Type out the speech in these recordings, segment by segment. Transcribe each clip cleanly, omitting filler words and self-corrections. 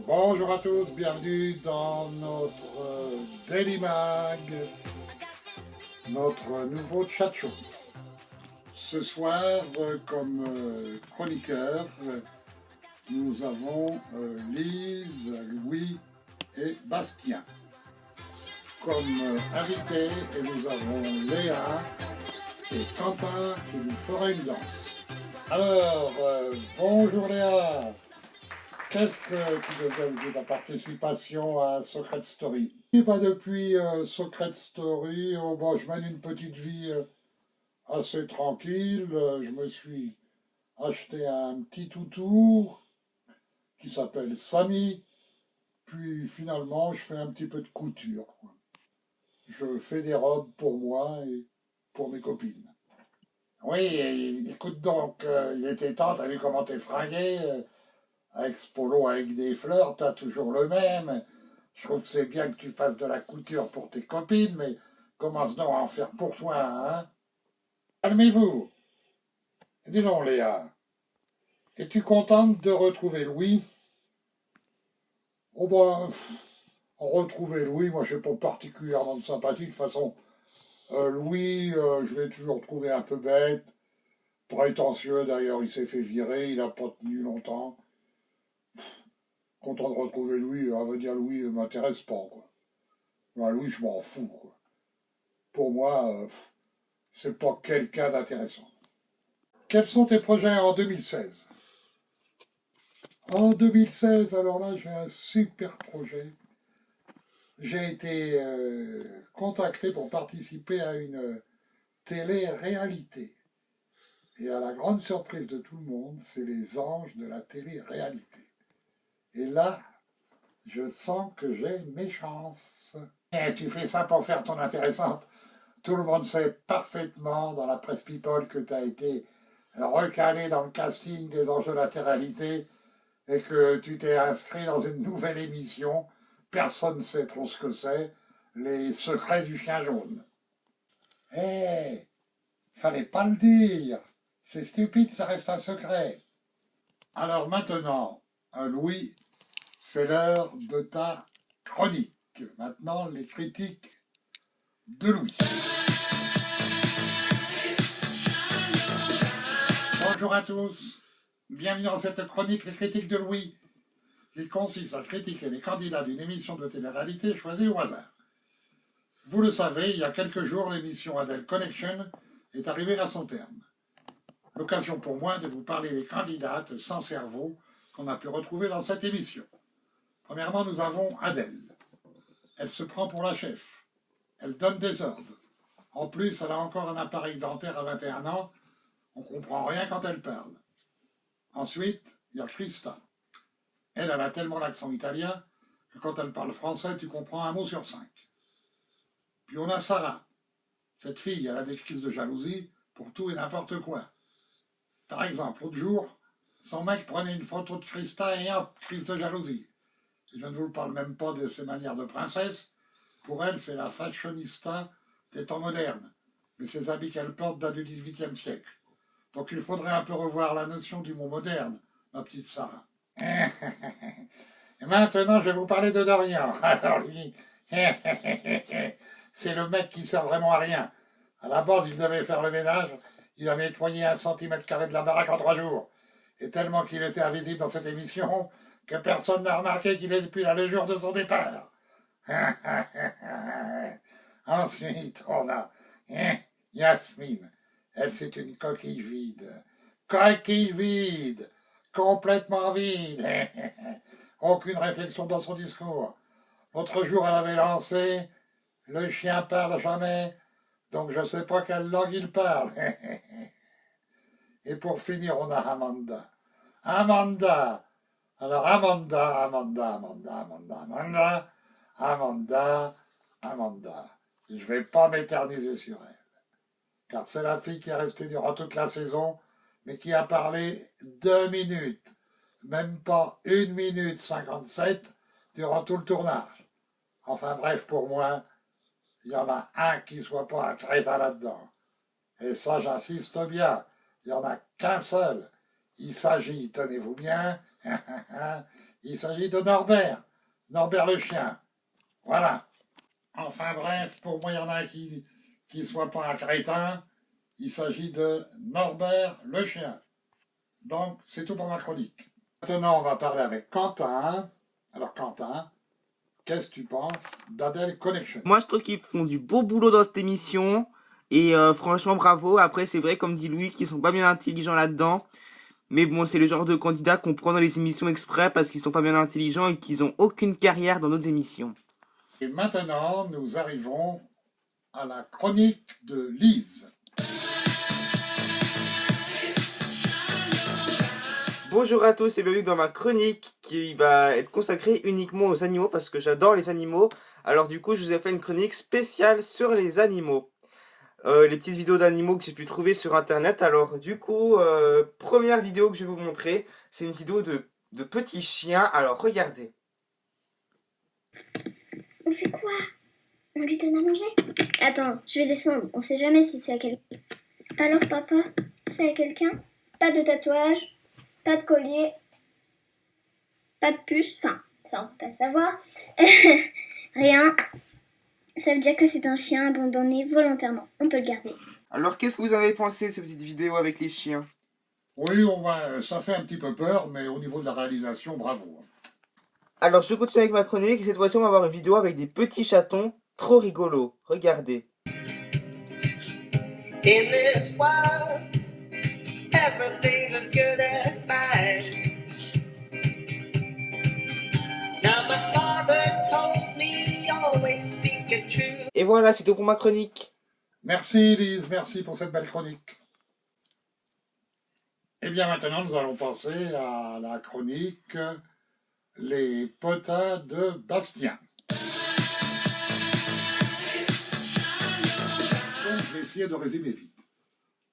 Bonjour à tous, bienvenue dans notre Daily Mag, notre nouveau chat show. Ce soir, comme chroniqueurs, nous avons Lise, Louis et Bastien. Comme invités, et nous avons Léa et Quentin qui nous fera une danse. Alors, bonjour Léa. Qu'est-ce que tu deviens de ta participation à Secret Story? Et pas depuis Secret Story, bon, je mène une petite vie assez tranquille. Je me suis acheté un petit toutou qui s'appelle Samy. Puis finalement, je fais un petit peu de couture. Je fais des robes pour moi et pour mes copines. Oui, écoute donc, il était temps, t'as vu comment t'es fringué avec ce polo avec des fleurs, t'as toujours le même. Je trouve que c'est bien que tu fasses de la couture pour tes copines, mais commence donc à en faire pour toi, hein. Calmez-vous. Dis donc, Léa, es-tu contente de retrouver Louis? Oh ben, retrouver Louis, moi j'ai pas particulièrement de sympathie. De toute façon, Louis, je l'ai toujours trouvé un peu bête, prétentieux d'ailleurs, il s'est fait virer, il a pas tenu longtemps. Content de retrouver Louis, à vrai dire Louis m'intéresse pas, quoi. Ben, Louis, je m'en fous, quoi. Pour moi, c'est pas quelqu'un d'intéressant. Quels sont tes projets en 2016? En 2016, alors là, j'ai un super projet. J'ai été contacté pour participer à une télé-réalité. Et à la grande surprise de tout le monde, c'est les anges de la télé-réalité. Et là, je sens que j'ai mes chances. Et tu fais ça pour faire ton intéressante. Tout le monde sait parfaitement dans la presse people que tu as été recalé dans le casting des anges de la télé-réalité et que tu t'es inscrit dans une nouvelle émission. Personne ne sait trop ce que c'est. Les secrets du chien jaune. Eh, fallait pas le dire. C'est stupide, ça reste un secret. Alors maintenant, Louis, c'est l'heure de ta chronique. Maintenant, les critiques de Louis. Bonjour à tous. Bienvenue dans cette chronique, les critiques de Louis, qui consiste à critiquer les candidats d'une émission de télé-réalité choisie au hasard. Vous le savez, il y a quelques jours, l'émission Adele Connection est arrivée à son terme. L'occasion pour moi de vous parler des candidates sans cerveau qu'on a pu retrouver dans cette émission. Premièrement, nous avons Adele. Elle se prend pour la chef. Elle donne des ordres. En plus, elle a encore un appareil dentaire à 21 ans. On ne comprend rien quand elle parle. Ensuite, il y a Krista. Elle a tellement l'accent italien que quand elle parle français, tu comprends un mot sur 5. Puis on a Sarah. Cette fille, elle a des crises de jalousie pour tout et n'importe quoi. Par exemple, l'autre jour, son mec prenait une photo de Krista et hop, crise de jalousie. Et je ne vous parle même pas de ses manières de princesse. Pour elle, c'est la fashionista des temps modernes. Mais ces habits qu'elle porte datent du XVIIIe siècle. Donc il faudrait un peu revoir la notion du mot moderne, ma petite Sarah. Et maintenant, je vais vous parler de Dorian. Alors lui, c'est le mec qui sert vraiment à rien. À la base, il devait faire le ménage. Il a nettoyé 1 cm² de la baraque en 3 jours. Et tellement qu'il était invisible dans cette émission que personne n'a remarqué qu'il est depuis là le jour de son départ. Ensuite, on a Yasmine. Elle, c'est une coquille vide. Coquille vide. Complètement vide. Aucune réflexion dans son discours. L'autre jour, elle avait lancé « Le chien parle jamais », donc je ne sais pas quelle langue il parle. Et pour finir, on a Amanda. Amanda. Alors Amanda. Je ne vais pas m'éterniser sur elle. Car c'est la fille qui est restée durant toute la saison, mais qui a parlé 2 minutes. Même pas 1 minute 57 durant tout le tournage. Enfin bref, pour moi, il y en a un qui ne soit pas un crétin là-dedans. Et ça, j'insiste bien, il n'y en a qu'un seul. Il s'agit, tenez-vous bien, Il s'agit de Norbert. Norbert le chien. Voilà. Enfin bref, pour moi, il y en a qui ne soit pas un crétin. Il s'agit de Norbert le chien. Donc, c'est tout pour ma chronique. Maintenant, on va parler avec Quentin. Alors, Quentin, qu'est-ce que tu penses d'Adèle Connection? Moi, je trouve qu'ils font du beau boulot dans cette émission. Et franchement, bravo. Après, c'est vrai, comme dit Louis, qu'ils sont pas bien intelligents là-dedans. Mais bon, c'est le genre de candidats qu'on prend dans les émissions exprès parce qu'ils sont pas bien intelligents et qu'ils ont aucune carrière dans d'autres émissions. Et maintenant, nous arrivons à la chronique de Lise. Bonjour à tous et bienvenue dans ma chronique qui va être consacrée uniquement aux animaux parce que j'adore les animaux. Alors du coup, je vous ai fait une chronique spéciale sur les animaux. Les petites vidéos d'animaux que j'ai pu trouver sur internet. Alors du coup, première vidéo que je vais vous montrer, c'est une vidéo de petits chiens. Alors regardez. On fait quoi? On lui donne à manger? Attends, je vais descendre. On sait jamais si c'est à quelqu'un. Alors papa, c'est à quelqu'un? Pas de tatouage, pas de collier, pas de puce. Enfin, ça on peut pas savoir. Rien. Ça veut dire que c'est un chien abandonné volontairement. On peut le garder. Alors qu'est-ce que vous avez pensé de cette petite vidéo avec les chiens? Oui, ça fait un petit peu peur, mais au niveau de la réalisation, bravo. Alors je continue avec ma chronique et cette fois-ci on va avoir une vidéo avec des petits chatons trop rigolos. Regardez. In this world, everything's as good as fine. Now my father told me always speak the truth. Et voilà, c'est tout pour ma chronique. Merci Lise, merci pour cette belle chronique. Et bien maintenant, nous allons passer à la chronique Les potins de Bastien. Donc, je vais essayer de résumer vite.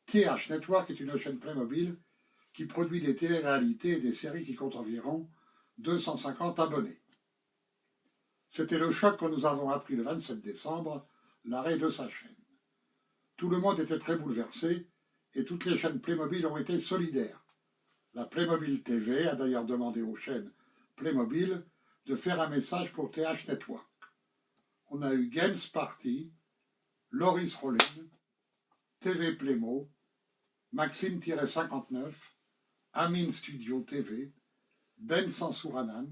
TH Network est une chaîne Playmobil qui produit des téléréalités et des séries qui comptent environ 250 abonnés. C'était le choc quand nous avons appris le 27 décembre l'arrêt de sa chaîne. Tout le monde était très bouleversé et toutes les chaînes Playmobil ont été solidaires. La Playmobil TV a d'ailleurs demandé aux chaînes Playmobil de faire un message pour TH Network. On a eu Games Party, Loris Rollin, TV Playmo, Maxime-59, Amin Studio TV, Ben Sansouranan,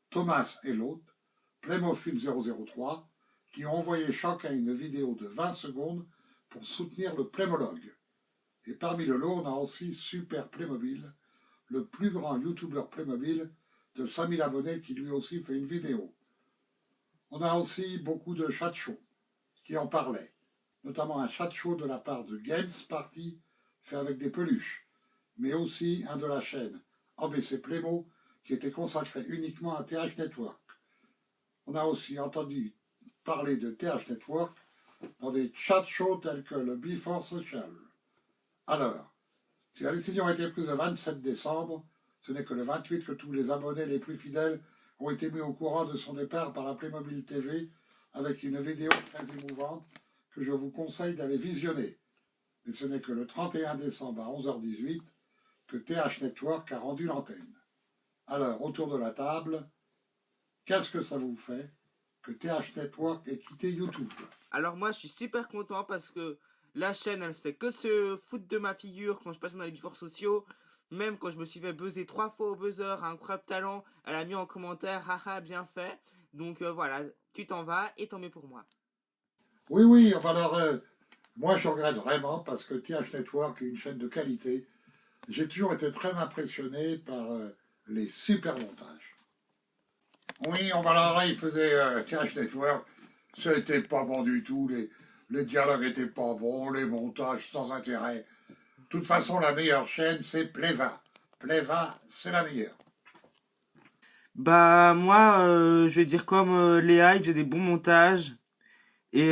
Thomas et l'autre, Playmofilm 003, qui ont envoyé chacun une vidéo de 20 secondes pour soutenir le Playmologue. Et parmi le lot, on a aussi Super Playmobil, le plus grand youtubeur Playmobil de 5000 abonnés qui lui aussi fait une vidéo. On a aussi beaucoup de chat shows qui en parlaient, notamment un chat show de la part de Games Party fait avec des peluches, mais aussi un de la chaîne ABC Playmo qui était consacré uniquement à TH Network. On a aussi entendu parler de TH Network dans des chat shows tels que le Before Social. Alors, si la décision a été prise le 27 décembre, ce n'est que le 28 que tous les abonnés les plus fidèles ont été mis au courant de son départ par la Playmobil TV avec une vidéo très émouvante que je vous conseille d'aller visionner. Mais ce n'est que le 31 décembre à 11h18 que TH Network a rendu l'antenne. Alors, autour de la table, qu'est-ce que ça vous fait que TH Network ait quitté YouTube? Alors moi je suis super content parce que la chaîne elle faisait que se foutre de ma figure quand je passais dans les before sociaux. Même quand je me suis fait buzzer 3 fois au buzzer à Incroyable Talent, elle a mis en commentaire haha bien fait. Donc voilà, tu t'en vas et tant mieux pour moi. Oui, alors moi je regrette vraiment parce que TH Network est une chaîne de qualité. J'ai toujours été très impressionné par les super montages. Oui, alors il faisait TH Network, c'était pas bon du tout, les dialogues étaient pas bons, les montages sans intérêt. De toute façon, la meilleure chaîne, c'est Pleva. Pleva, c'est la meilleure. Bah moi je vais dire comme Léa, il faisait des bons montages. Et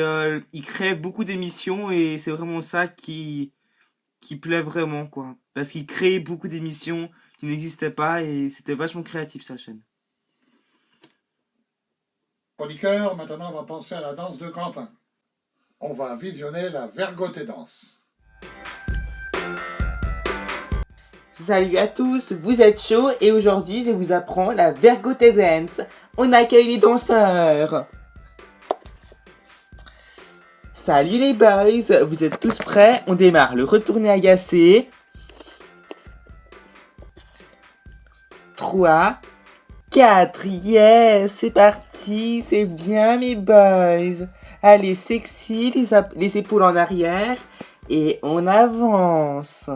il crée beaucoup d'émissions et c'est vraiment ça qui plaît vraiment quoi. Parce qu'il crée beaucoup d'émissions qui n'existaient pas et c'était vachement créatif sa chaîne. Chroniqueur, maintenant on va penser à la danse de Quentin. On va visionner la Vergoté danse. Salut à tous, vous êtes chaud et aujourd'hui je vous apprends la Vergote Dance. On accueille les danseurs. Salut les boys, vous êtes tous prêts? On démarre le retourné agacé. 3, 4, yes, c'est parti, c'est bien mes boys. Allez, sexy, les épaules en arrière et on avance.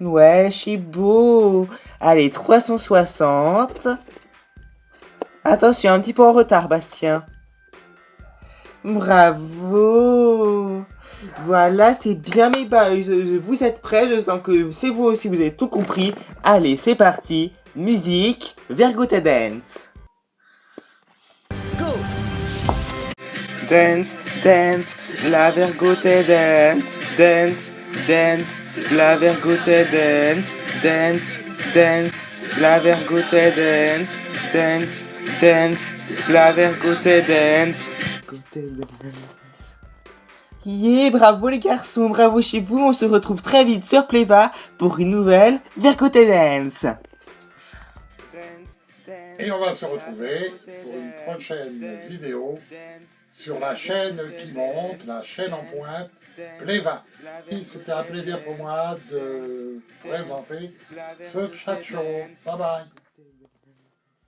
Ouais, c'est beau. Allez, 360. Attention, un petit peu en retard, Bastien. Bravo. Voilà, c'est bien mes boys. Vous êtes prêts? Je sens que c'est vous aussi, vous avez tout compris. Allez, c'est parti. Musique, Vergote Dance. Go! Dance, dance, la Vergote Dance. Dance, dance, la Vergote Dance. Dance, dance, la Vergote Dance. Dance, dance, la Vergote Dance. Yeah, bravo les garçons, bravo chez vous, on se retrouve très vite sur Pleva pour une nouvelle Vergote Dance. Et on va se retrouver pour une prochaine vidéo sur la chaîne qui monte, la chaîne en pointe, Pleva. C'était un plaisir pour moi de présenter ce chat show. Bye bye.